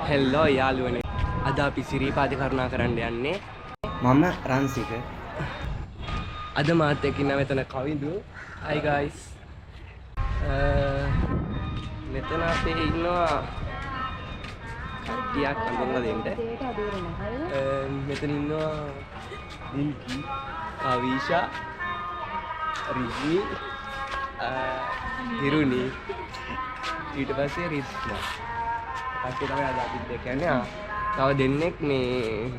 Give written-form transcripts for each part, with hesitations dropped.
හෙල්ලෝ යාළුවනේ. අද අපි සිරිපාද කරුණා කරන්න යන්නේ. මම රන්සික. අද මාත් එක්ක ඉන්න මෙතන කවිඳු. Hi guys. මෙතන අපි ඉන්නවා කට්ටියක් හඳුන්වලා දෙන්න. මෙතන ඉන්නවා දිල්කි, කවිෂා, රිජි, හිරුනි, ඊට පස්සේ රිස්නා. පස්සේ තමයි අද අපි දෙකන්නේ. තව දෙන්නෙක් මේ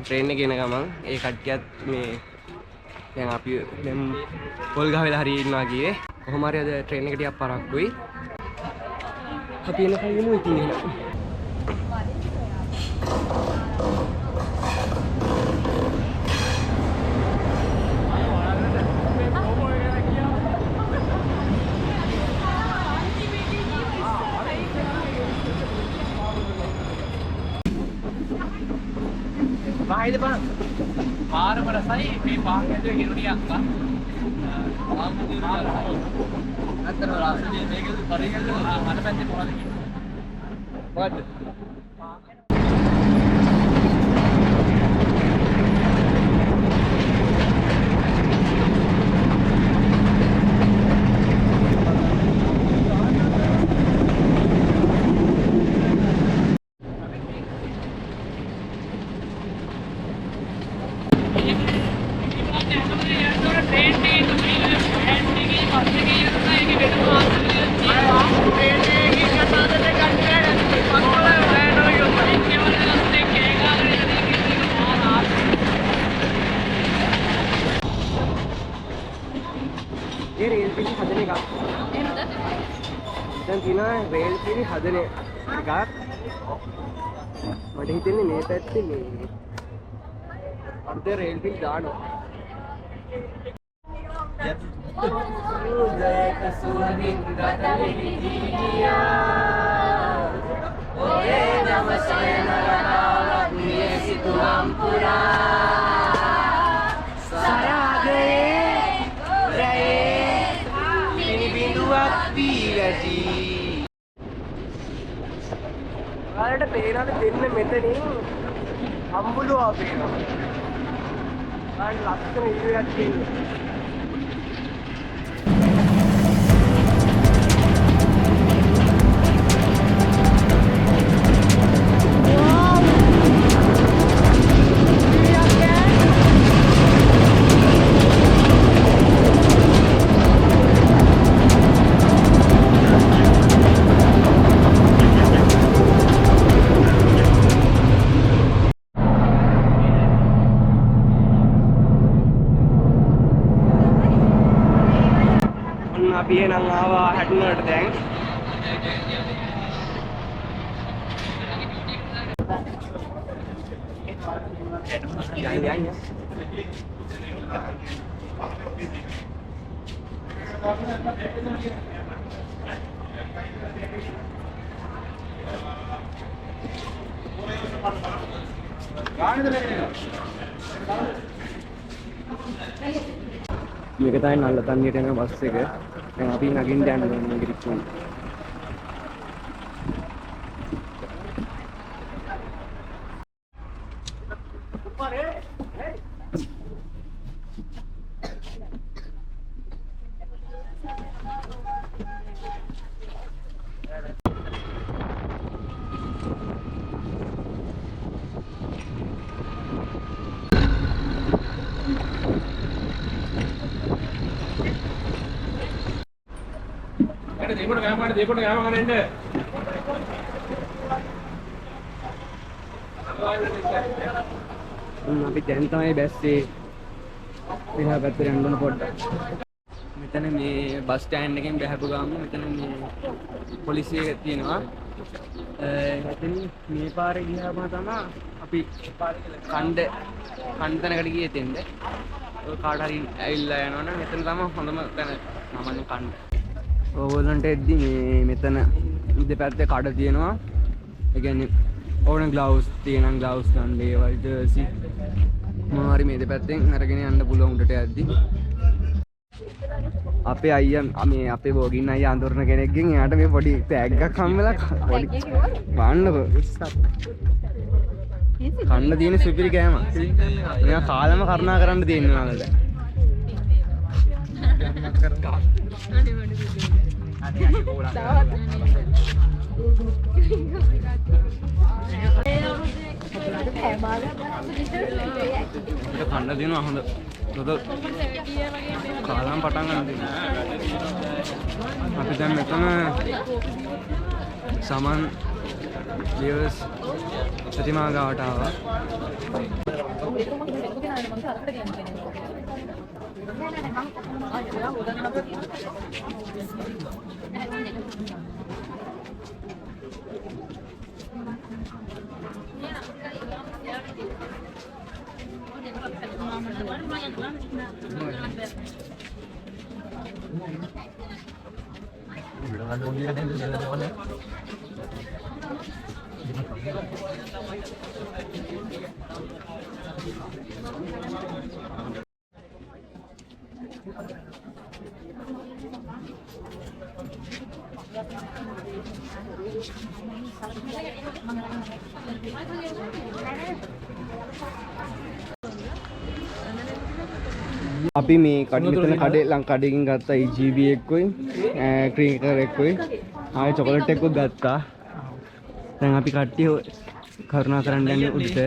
ට්‍රේන් එකේ එන ගමන් ඒ කට්ටියත් මේ දැන් අපි දැන් පොල්ගහ වෙලා හරි ඉන්නවා කියේ. කොහොම හරි අද ට්‍රේන් එක ටිකක් පරක්කුයි. අපි එන කලින්ම ඉතින් එහෙනම් Bahaya bang, baru merasai, ini bangnya tu hirunya apa? Antara orang ni, mereka tu pergi tu, mana pasti boleh lagi. What? ये रेल पिरी हदने का දැන් තියෙනවා රේල් පිරි හදන එකක් මට හිතෙන්නේ මේ පැත්තේ මේ අර්ධ රේල් පිරි දානවා උදයක සුවඳින් ගතලි දිවියා ඔයේ නම සයන රටාවක් මේ සිතුම් පුරා සරාගයේ ඔයාලට පේනවද දෙන්න මෙතනින් හම්බුලුවා පේනවා. ඔයාලට ලස්සන ඉරියක් තියෙනවා. අපි එනම් ආවා හැටුනට දැන් මේක තමයි නල්ලතන්නියට යන බස් එක. දැන් අපි නගින්න යන්න ඕනේ මේක රික්ෂුන්. देखो क्या मांग रहे हैं අපි දැන් තමයි බැස්සේ එහා පැත්තට යන්න ඕන පොඩ්ඩක්. මෙතන මේ බස් ස්ටෑන්ඩ් එකෙන් බැහැපු ගාම මෙතන මේ පොලිසිය එක තියෙනවා. එතන මේ පාරේ ගියාම තමයි අපි කණ්ඩ තැනකට ගියේ එතෙන්ද. ඔය කාට හරි ඇවිල්ලා යනවනම් මෙතන තමයි හොඳම තැන නමන්නේ කණ්ඩ. ඕගොල්ලන්ට එද්දි මේ මෙතන දෙපැත්තේ කඩ තියෙනවා. ඒ කියන්නේ ඕන ග්ලව්ස් තියෙනම් ග්ලව්ස් ගන්න ඒවල් ජර්සි මොනවාරි මේ දෙපැත්තෙන් අරගෙන යන්න පුළුවන් උඩට යද්දි. අපේ අයියා මේ අපේ බෝගින් අයියා අඳුරන කෙනෙක්ගෙන් එයාට මේ පොඩි ටැග් එකක් හම්බෙලා පොඩි බලන්නකෝ කන්න තියෙන සුපිරි කෑම. මෙයා කාලම කරුණා කරන්න තියෙනවා නේද? කන්න දෙනවා හොඳ. කාලම් පටන් ගන්න තියෙනවා. අපි දැන් මෙතන සමන් ජීවස් ප්‍රතිමා ගාවට ආවා. අපි මේ කඩින් කඩේ ලංකඩේකින් ගත්තා EGB එකකුයි ක්‍රීකර් එකකුයි ආයෙ චොකලට් එකකුත් ගත්තා. දැන් අපි කට්ටිය කරුණා කරන්න යන්නේ උඩට.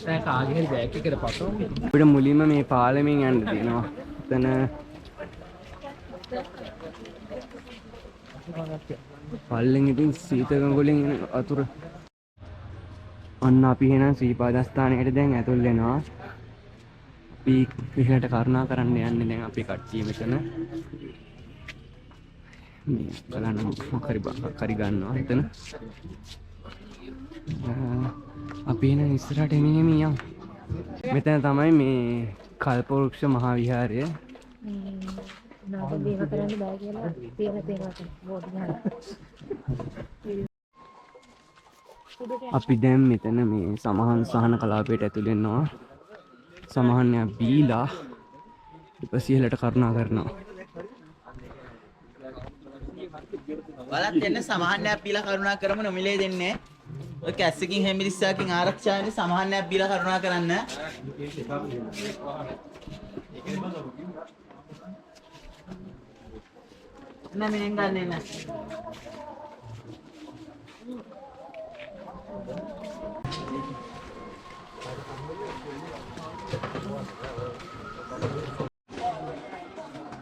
දැන් කාගේ හරි බෑග් එකකට පස්සම අපිට මුලින්ම මේ පාලමෙන් යන්න තියෙනවා. එතන පල්ලෙන් ඉතින් සීතගඟුලෙන් එන වතුර. අන්න අපි එහෙනම් ශ්‍රීපාදස්ථානයට දැන් ඇතුල් වෙනවා. අපි ඉහළට කරුණා කරන්න යන්නේ දැන් අපි කට්ටිය මෙතන. මේ බලන්න මොකක් හරි ගන්නවා එතන. අපි එන ඉස්සරහට එමින් යමු. මෙතන තමයි මේ කල්පවෘක්ෂ මහා විහාරය. දේව කරන්න බෑ කියලා දේව බෝඩ් ගහලා. අපි දැන් මෙතන මේ සමහන් සහන කලාපයට ඇතුල් වෙනවා. සමහන් බීලා ඉපසියලට කරුණා කරනවා. බලත් දෙන්න සමහන්නයක් බීලා කරුණා කරමු නොමිලේ දෙන්නේ. ඔය කැස්සකින් හැමිරිස්සාකින් ආරක්ෂා වෙන්න සමහන්නයක් බීලා කරුණා කරන්න. නෑ මෙහෙන් ගන්නෙ නෑ.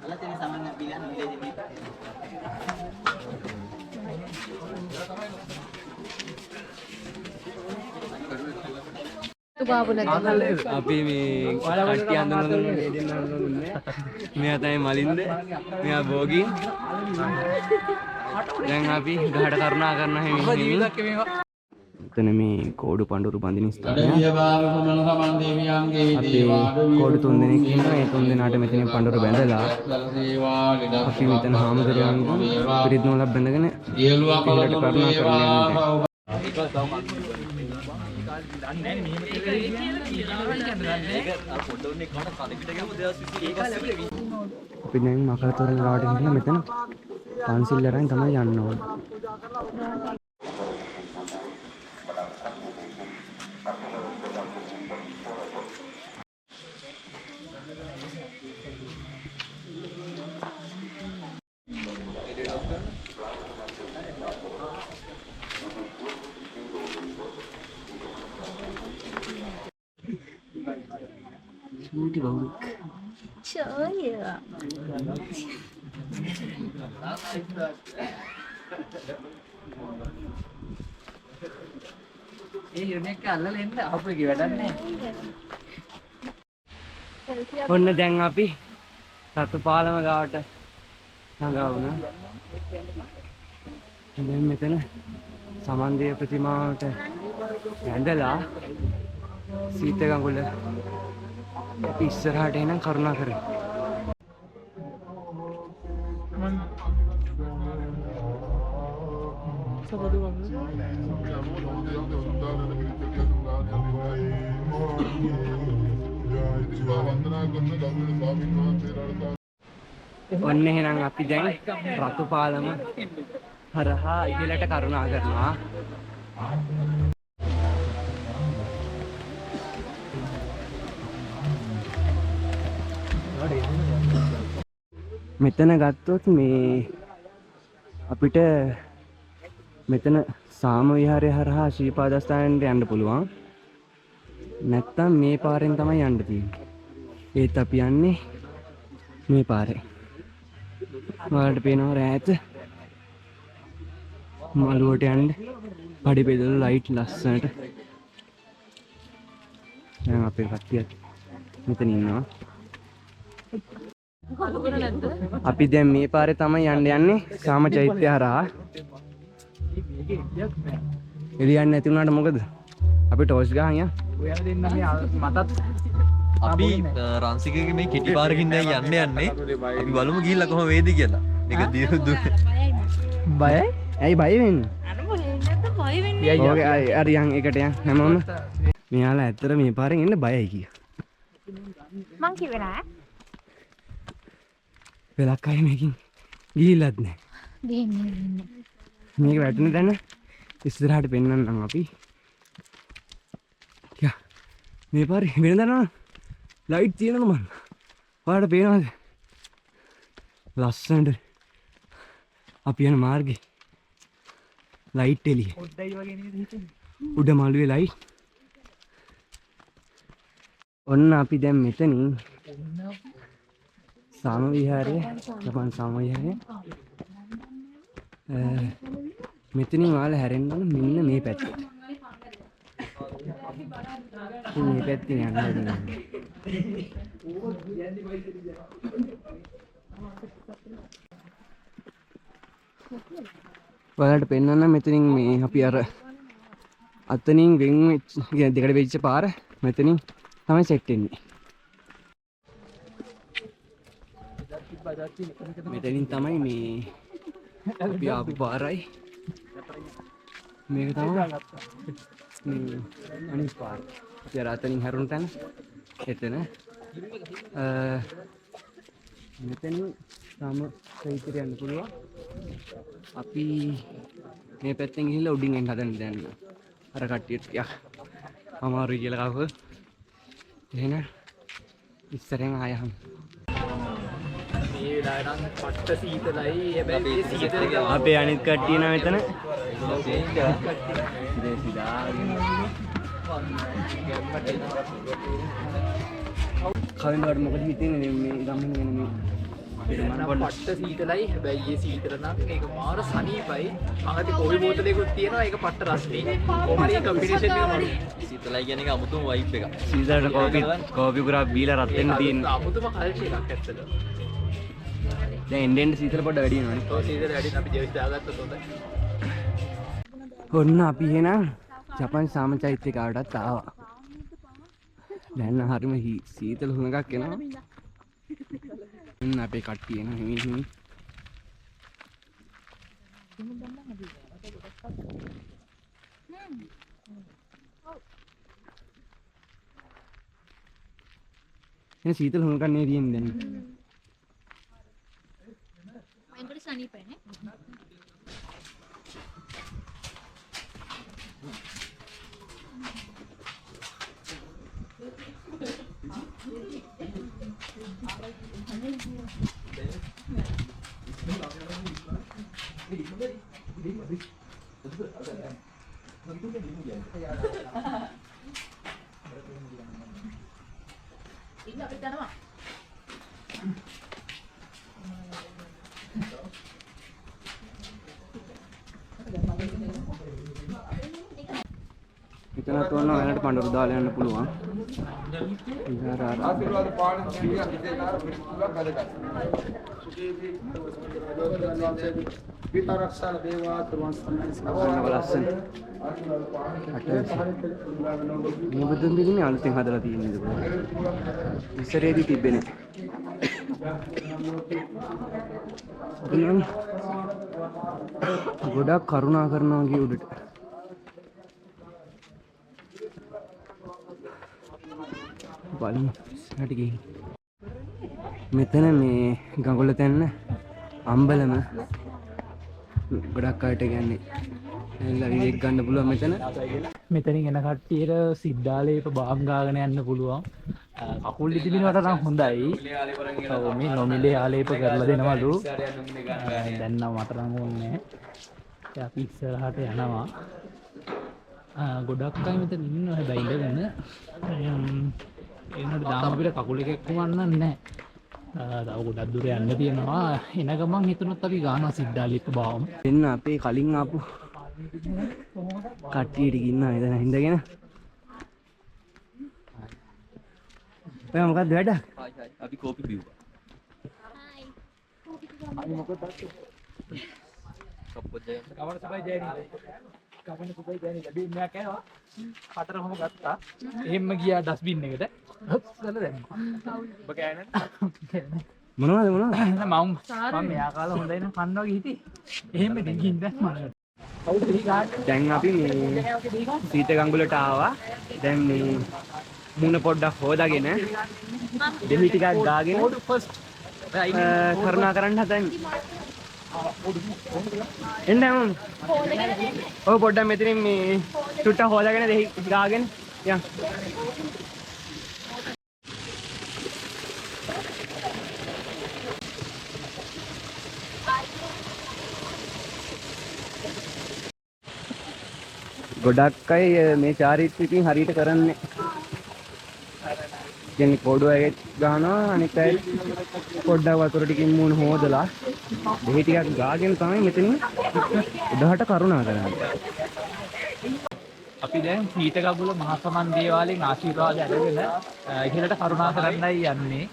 බලත් දෙන්න සමහන්නයක් බීලා නොමිලේ දෙන්නේ. අපි මේ කට්ටිය අඳුනගන්නේ මෙයා තමයි මලින්ද මෙයා බෝගින්. දැන් අපි ගහට කරුණා කරන හැමින් එතන මේ කෝඩු පඳුරු බඳින ස්ථානය. අපි කෝඩු 3 දෙනෙක් ඉන්නවා. ඒ 3 දෙනාට මෙතන පඳුරු බැඳලා අපි මෙතන හාමුදුරුවන්ගෙන් පිරිත් නූලක් බැඳගෙන ඉහළට කරුණා කරන්න අපි දැන් මකර තොරණ ගාවට ගිහින් මෙතන පන්සිල් අරන් තමයි යන්න ඕනේ. Cute banget. Coya. යුනික් අල්ලලා එන්න අපේ ගේ වැඩක් නැහැ. ඔන්න දැන් අපි සතු පාලම ගාවට ළඟා වුණා. දැන් මෙතන සමන්දිය ප්‍රතිමාවට ඇඳලා සීතගඟුල ඉස්සරහට එන කරුණා කරේ. वंदना करने ඔන්න එහෙනම් අපි දැන් රතු පාලම හරහා ඉහළට කරුණා කරනවා. මෙතන ගත්තොත් මේ අපිට මෙතන සාම විහාරය හරහා ශ්‍රීපාදස්ථානයට යන්න පුළුවන්. නැත්තම් මේ පාරෙන් තමයි යන්න තියෙන්නේ. ඒත් අපි යන්නේ මේ පාරේ. ඔයාලට පේනවා රෑත මළුවට යන්න පඩි බෙදලා ලයිට් ලස්සනට. දැන් අපේ කට්ටියත් මෙතන ඉන්නවා. අපි දැන් මේ පාරේ තමයි යන්නේ සාම චෛත්‍ය හරහා. එළියන්නේ නැති වුණාට මොකද? අපි ටෝච් ගහන් යන්න. ඔයාලා දෙන්න මේ මටත් අපි රන්සිකගේ මේ කෙටි පාරකින් දැන් යන්නේ. අපි බලමු ගිහිල්ලා කොහොම වේද කියලා. මේක දියුදු. බයයි? ඇයි බය වෙන්නේ? ඕකේ අර යන් එකට යන් හැමෝම. මෙයාලා ඇත්තට මේ පාරෙන් එන්න බයයි කිය. මං කිව්වේ නෑ. වෙලක් අය මේකින් ගිහිල්ලත් නැහැ. දෙන්නේ. මේක වැටෙන තැන ඉස්සරහට පෙන්නන්නම් අපි. යා මේ පාරේ වෙනදා නම් ලයිට් තියෙනවද මන්? ඔයාලට පේනවද? ලස්සනට අපි යන මාර්ගේ ලයිට් එළිය. පොඩ්ඩයි වගේ නේද හිතෙන්නේ? උඩ මළුවේ ලයිට්. ඔන්න අපි දැන් මෙතනින් සාම විහාරය, ජපන් සාම විහාරය. මෙතනින් ඔයාලා හැරෙන්න ඕන මෙන්න මේ පැත්තට. මේ පැත්තෙන් යන්න ඕනේ. ඔයාලට පෙන්නන්න මෙතනින් මේ අපි අර අතනින් වෙන් වෙච්ච දෙකට වෙච්ච පාර මෙතනින් තමයි සෙට් වෙන්නේ. මෙතනින් තමයි මේ අපි ආපු පාරයි. මේක තමයි මේ අනිත් පාර. අපි අර අතනින් හැරුණ තැන එතන. මෙතනින් තම සෛත්‍යයට යන්න පුළුවන්. අපි මේ පැත්තෙන් ගිහිල්ලා උඩින් එන්න හදන්න දැන්. අර කට්ටියට ටිකක් අමාරුයි කියලා කවුද? එහෙනම් ඉස්සරෙන් ආයහම්. මේ වෙලාවට නම් පට්ට සීතලයි. හැබැයි මේ සීතල අපේ අනිත් කට්ටිය නම් මෙතන කවින්දට මොකද හිතෙන්නේ මේ ගමන වෙන මේ පට්ට සීතලයි. හැබැයි මේ සීතල නම් ඒක මාර සනීපයි. මගදී කොයි බෝතලයකුත් තියෙනවා. ඒක පට්ට රස්නේ. කොහොමද මේ කම්බිනේෂන් එක මම සීතලයි කියන එක අමුතුම වයිබ් එකක්. සීසරට කෝපි පුරා බීලා රත් වෙන්න තියෙන්නේ. අමුතුම කල්චර් එකක් ඇත්තට. දැන් එන්න සීතල පොඩ්ඩ වැඩි වෙනවනේ. ඔය සීතල වැඩි නම් අපි ජෙවිස් දාගත්තොත් හොඳයි. ඔන්න අපි එහෙනම් ජපන් සාම චෛත්‍ය කාටත් ආවා. දැන් හරිම සීතල හුඟක් එනවා. අපේ කට්ටිය එන හිමි හිමි. එන සීතල හුඟක් නේ තියෙන්නේ දැන්. මයින්කට සනීපයිනේ. එතනත් ඕන ඔයාලට පඳුරු දාලා යන්න පුළුවන්. ආශිර්වාද පාන කිරිය විදේකාර පිළිතුරක් වැඩගත්. විතරක්ෂා දේවා තුරුවන් සම්මාන ලස්සන. මේ බුදුන් පිළිමේ අලුතෙන් හදලා තියෙන නේද? ඉස්සරේදී තිබෙන්නේ. ගොඩක් කරුණා කරනවා කිය උඩට. බලමු. ඉස්සරහට ගිහින්. මෙතන මේ ගඟුල තැන්න අම්බලම ගොඩක් අයට කියන්නේ එල්ලා විවේක ගන්න පුළුවන් මෙතන. මෙතනින් එන කට්ටියට සිද්ධාලේප බාම් ගාගෙන යන්න පුළුවන්. කකුල් ඉදිලිනවට නම් හොඳයි. ඔව් මේ නොමිලේ ආලේප කරලා දෙනවලු. දැන් නම් මට නම් ඕනේ නැහැ. අපි ඉස්සරහට යනවා. ගොඩක් අය මෙතන ඉන්නවා හැබැයි ඉඳගෙන. ඒනට දාම අපිට කකුල් එකක් වුණන්න නැහැ. තව ගොඩක් දුර යන්න තියෙනවා. එන ගමන් හිතනොත් අපි ගානවා සිද්ධාලේප බාම්. එන්න අපේ කලින් ආපු කට්ටිය ටික ඉන්නවා එතන හින්දගෙන. ඔය මොකක්ද වැඩ? අපි කෝපි බිව්වා. කවර සබයි ජයනි. කවන සබයි ජයනි ලැබෙන්නේ නැහැ. හතරම ගත්තා. එහෙම්ම ගියා ඩස්බින් එකට. හොස්සල දැම්මා. ඔබ කෑනේ? මොනවද මම මෙයා කාලා හොඳයි නම් කන්න වගේ හිටියේ. එහෙම දෙකින් දැම්මා. දැන් අපි මේ සීත ගඟුලට ආවා. දැන් මේ මුණ පොඩ්ඩක් හොදාගෙන දෙහි ටිකක් ගාගෙන කරුණා කරන්න හදන්නේ. එන්න මම. ඔය පොඩ්ඩක් මෙතනින් මේ චුට්ටක් හොදාගෙන දෙහි ගාගෙන යන්න. ගොඩක් අය මේ චාරිත්‍රකින් හරියට කරන්නේ. කියන්නේ පොඩු අය ගහනවා අනිත් අය පොඩ්ඩක් වතුර ටිකින් මූණ හොදලා දෙහි ටිකක් ගාගෙන තමයි මෙතනින් උඩහට කරුණා කරන්නේ. අපි දැන් සීත ගඟුල මහා සමන් දේවාලයෙන් ආශිර්වාද අරගෙන ඉහළට කරුණා කරන්නයි යන්නේ.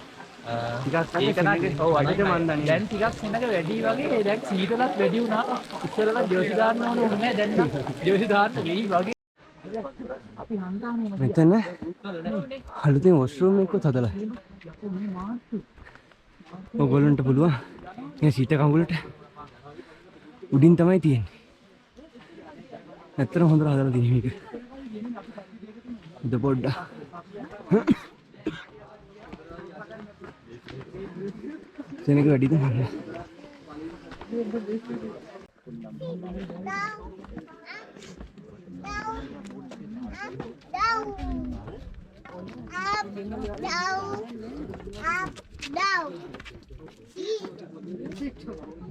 ටිකක් ඒක නම් ඔව් අදිට මන් දන්නේ. දැන් ටිකක් සෙනඟ වැඩි වගේ දැන් සීතලත් වැඩි වුණා. ඉස්සරලා ජෝසි දාන්න ඕනේ නැහැ දැන් ජෝසි දාන්න වෙයි වගේ. අපි හන්දානේ මෙතන අලුතෙන් වොෂ්රූම් එකක් හදලා. ඔයගොල්ලන්ට පුළුවන් මේ සීත කඟුලට උඩින් තමයි තියෙන්නේ. ඇත්තටම හොඳට හදලා තියෙන මේක. ඉත පොඩ්ඩක්. සෙනඟ වැඩිද මන්නේ.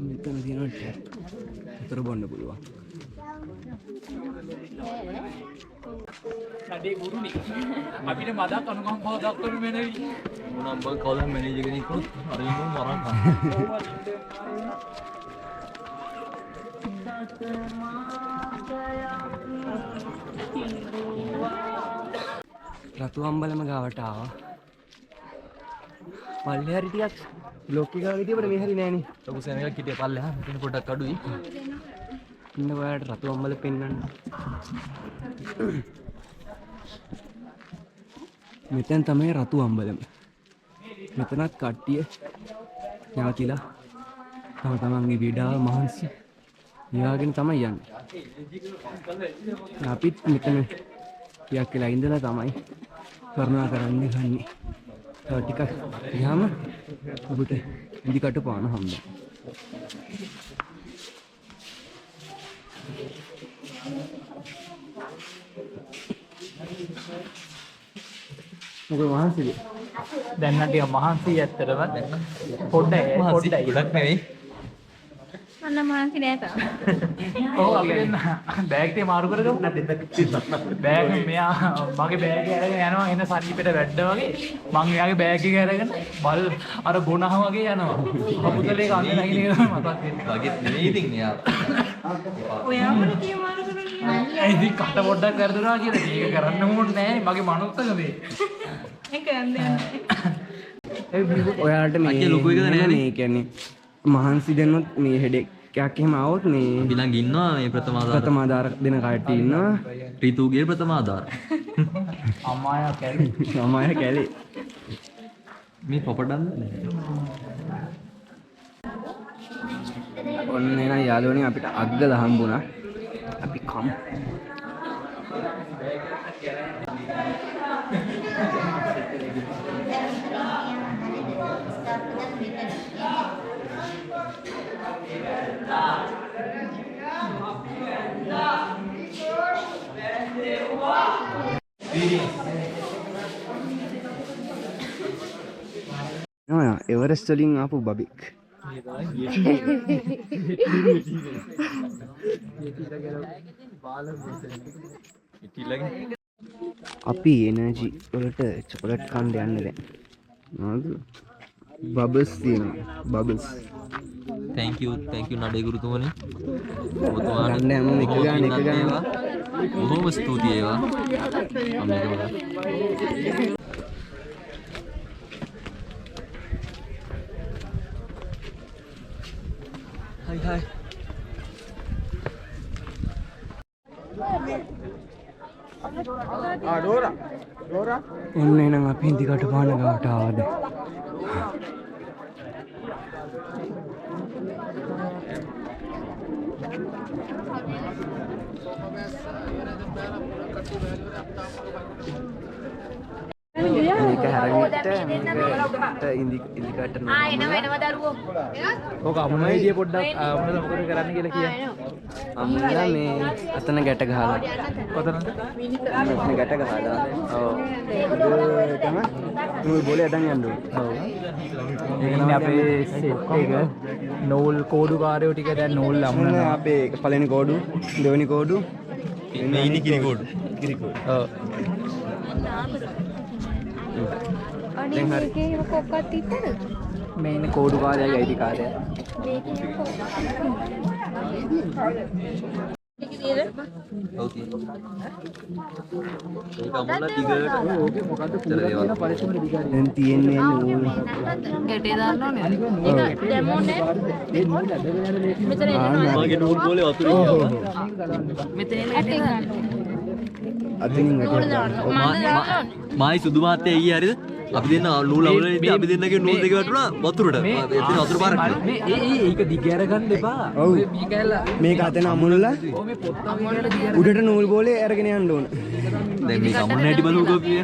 මෙතන තියෙනවා ටැප්. උතර බොන්න පුළුවන්. නඩේ ගුරුනේ. අපිට මදක් අනුකම්පාව දක්වන්න වෙනවි. මොනවා බං කවුරුන් මැනේජර් කෙනෙක් වුණත් හරියම මරන් ගන්න. රතු අම්බලම ගාවට ආවා. පල්ලේ හරි ටිකක් බ්ලොක් එක වගේ තිබුණා මේ හරි නෑනේ. ලොකු සෙනඟක් හිටිය පල්ලෙහා මෙතන පොඩ්ඩක් අඩුයි. ඉන්න ඔයාලට රතු අම්බල පෙන්වන්න. මෙතෙන් තමයි රතු අම්බලම. මෙතනත් කට්ටිය නැවතිලා තම තමන්ගේ විඩාව මහන්සි නිවාගෙන තමයි යන්නේ. අපිත් මෙතන ටිකක් වෙලා ඉඳලා තමයි කරුණා කරන්නේ ගන්නේ. තව ටිකක් ගියාම ඔබට ඉදිකට පාන හම්බෙයි. මොකද මහන්සිද? දැන් නම් ටික මහන්සි ඇත්තටම පොඩ්ඩයි ගොඩක් නෙවෙයි. අන්න මහන්සි නෑ තාම. ඔව් අපි දෙන්න බෑග් එක මාරු කරගමු. බෑග් මෙයා මගේ බෑග් එක අරගෙන යනවා එන සනීපෙට වැඩ වගේ. මං එයාගේ බෑග් එක අරගෙන බල් අර ගොනහ වගේ යනවා. කපුතලේ කන්න නැගින එක මතක් වෙනවා. වගේ නෙවෙයි ඉතින් එයා. ඔයාම කිය මාරු කරන්නේ. ඒ ඉතින් කට පොඩ්ඩක් වැරදුනා කියලා මේක කරන්න ඕනේ නෑ. මගේ මනුස්සක මේ. ඒක කරන්නේ ඔයාලට මේ අක්කේ ලොකු එකද නෑනේ? මේ කියන්නේ මහන්සි දෙන්නොත් මේ හෙඩෙක් එකක් එහෙම આવොත් මේ බිලංග ඉන්නවා මේ ප්‍රථම ආධාර. ප්‍රථම ආධාර දෙන කට්ටිය ඉන්නවා. ඍතුගේ ප්‍රථම ආධාර. අම්මාය කැලේ. සමාය කැලේ. මේ පොපඩන්ද ඔන්න එන යාළුවනේ අපිට අග්ගල හම්බුණා. අපි කමු. එවරස්ට් වලින් ආපු බබෙක්. අපි එනර්ජි වලට චොකලට් කන්න යන්න දැන්. මොනවද? බබල්ස් තියෙනවා. බබල්ස්. thank you නඩේ ගුරුතුමනි. ගන්න හැමෝම එක ගන්න එක ගන්න. බොහොම ස්තුතියි ඒවා. Hai. Dora. ඔන්න එහෙනම් අපි ඉදිකට පාන ගාවට ආවද? මේක හැරෙන්නට ඉදිකට ඕක අමුණයි දිය පොඩ්ඩක් මොනවද මොකද කරන්න කියලා කියන්න. අම්මලා මේ අතන ගැට ගහලා. කොතනද? අතන ගැට ගහලා. ඔව්. ඒකම නූල් බෝලේ අදන් යන්න ඕනේ. ඔව්. ඉන්නේ අපේ සෙට් එක නූල් කෝඩු කාර්යෝ ටික දැන් නූල් මොන අමුණනවා. අපේ පළවෙනි කෝඩු, දෙවෙනි කෝඩු, මේ ඉන්නේ කිරිකෝඩු. ඔව්. අනේ මේකේ එහෙම කොක්කක් තිබ්බද? මේ ඉන්නේ කෝඩු කාර්යයයි අයිටි කාර්යයයි. මේකේ එහෙම කොක්කක් ඔව් තියෙනවා. ඒක අමුණලා දිගට මොකද්ද පුරාගෙන පරිස්සමෙන් දිගාරිය. දැන් තියෙන්නේ නූල්. ගැටේ දාන්න ඕනේ. ඒක දැම්මොනේ. මෙතන මගේ නූල් බෝලේ වතුර ඉන්නවා. මෙතන ගැටේ ගන්න. අතින් නූල් ගැට. දාන්න. මම දාන්න. මායි සුදු මහත්තයා ඊයේ හරිද? අපි දෙන්න නූල් අවුලෙන් ඉතින් අපි දෙන්නගේ නූල් දෙක වැටුණා වතුරට. එතන වතුර පාරක්. මේ ඒක දිග අරගන්න එපා. ඔව්. මේ කැල්ල මේක අතන අමුණලා ඔය මේ පොත්ත වගේ උඩට නූල් බෝලේ අරගෙන යන්න ඕන. දැන් මේක අමුණ හැටි බලමුකෝ පිය.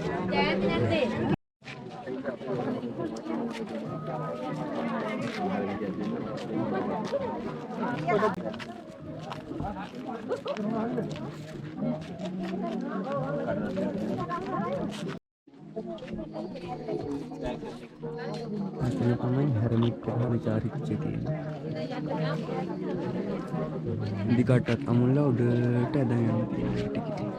අතන තමයි හැරමික් කරලා විචාරිච්ච තියෙන්නේ. ඉදිකටත් අමුණලා උඩට ඇදන් යන්න තියෙනවා ටික ටික.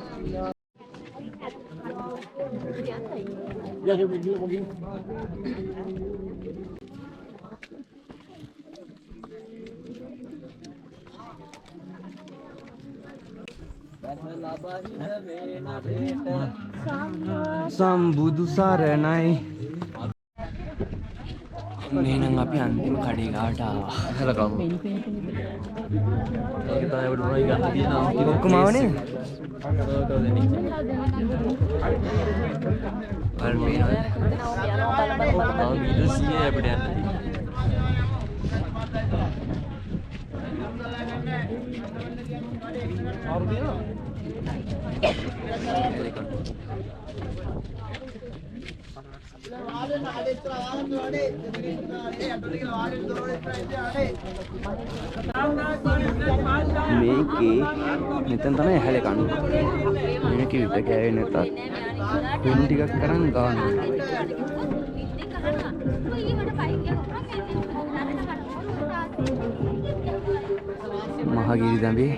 සම්බුදු සරණයි. එහෙනම් අපි අන්තිම කඩේ ගාවට ආවා. හලකම්. ඒක තමයි අපිට මොනවයි ගන්න තියෙනවා. ඒක ඔක්කොම ආව නේද? පල්පේනවා. ආ මීටර් 100 අපිට යන්න තියෙනවා. මේකේ මෙතන තමයි ඇහැලේ කන්නේ. මේක විත ගෑවේ නැතත් වෙන ටිකක් කරන් ගන්න. මහගිරි දඹේ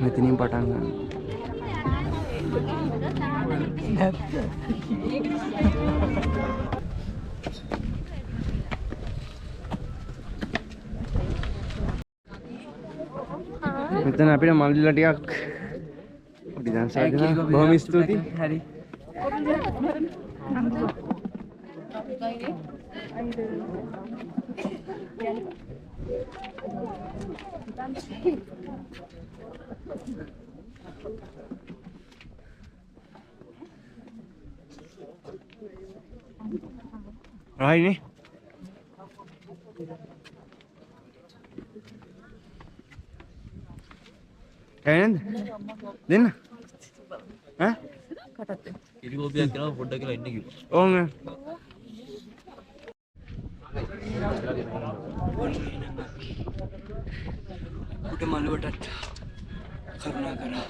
මෙතනින් පටන් ගන්න. මෙතන අපිට මල්ලිලා ටිකක් ඩිසයින් සාදන බොහොම ස්තුතියි. හරි. Right නේ. කෑනද? දෙන්න. ඈ? කිරි කෝපියක් කරනවා පොඩ්ඩක් කියලා ඉන්න කිව්වා. ඕම. උඩ මළුවටත් කරුණා කරා.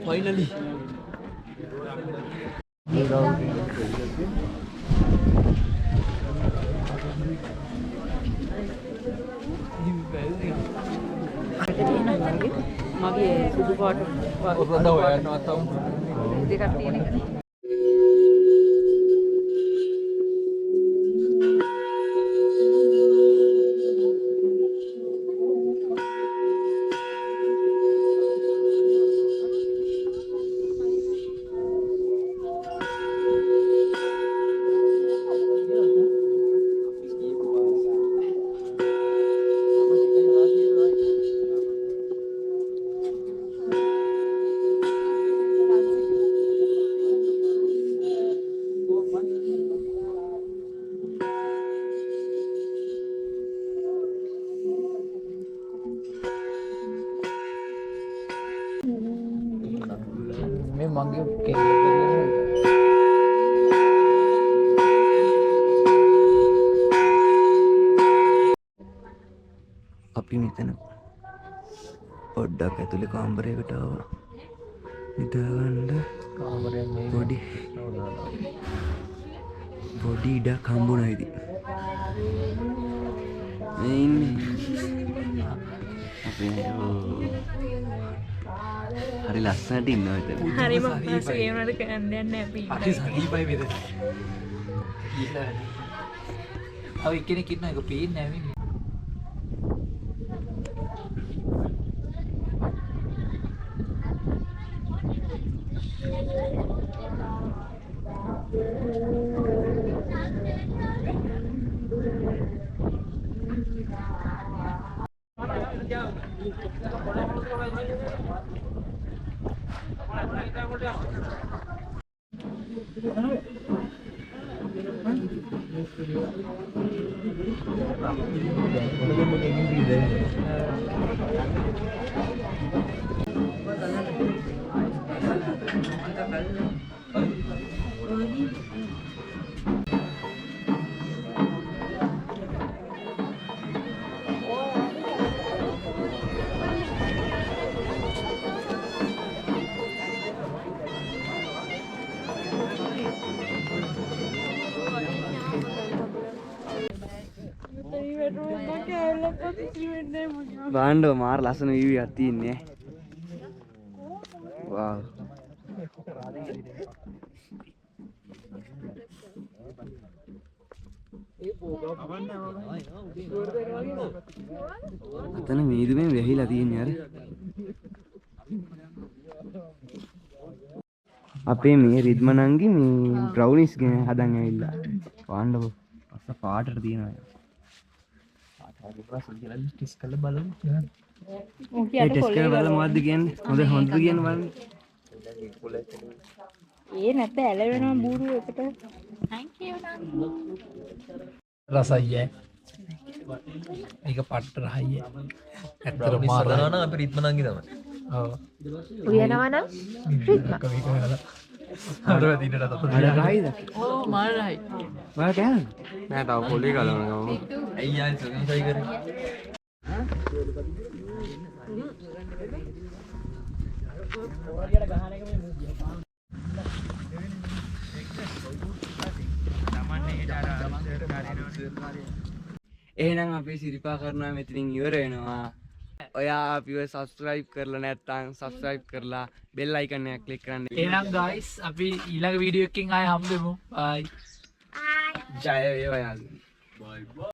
Finally. මගේ සුදු පාට ඔතන හොයන්නවත් තවම දෙකක් තියෙන එක. මේ මගේ අපි මෙතන පොඩ්ඩක් ඇතුලේ කාමරයකට ආවා. නිදාගන්න පොඩි ඉඩක් හම්බුණා ඉතින්. මේ ඉන්නේ අපේ හරි ලස්සනට ඉන්නවා මෙතන. හරිම අපහසු ඒ වුණාට කරන්න දෙයක් නැහැ අපි. හරි සනීපයි මෙතන. අව එක්කෙනෙක් ඉන්නවා ඒක පේන්නේ නැහැ මේ. බාණ්ඩෝ මාර ලස්සන වීවි එකක් තියෙන්නේ. වාව්. අතන මේදුමෙන් වැහිලා තියෙන්නේ අර. අපේ මේ රිද්මනන්ගේ මේ බ්‍රවුනිස් ගෙන හදන් ඇවිල්ලා. බාණ්ඩෝ අස්ස පාටට තියෙනවා. ටෙස්ට් කරලා බලමු. ඒ ටෙස්ට් කරලා බලලා මොකද්ද කියන්නේ? හොඳද කියන බලන්න. ඒ නැත්te ඇලවෙනවා බූරු එකට. thank you රසයි ඈ. මේක පට්ට රහයි ඈ. ඇත්තටම මාර හදනවා නම් අපි රිද්මනන්ගේ තමයි. ඔව්. උයනවා නම් රිද්ම. අර දිනට තත් අර රයිද? ඕ මාරයි. ඔයා කෑමද? නෑ තව පොලි ගලවනවා. ඇයි ආයෙ සගන්සයි කරේ? එහෙනම් අපේ සිරිපා කරනවා මෙතනින් ඉවර වෙනවා. ඔයා අපිව subscribe කරලා නැත්නම් subscribe කරලා bell icon එක click කරන්න. එහෙනම් guys අපි ඊළඟ වීඩියෝ එකකින් ආයෙ හම්බෙමු. bye. ජය වේවා යාළුවෝ.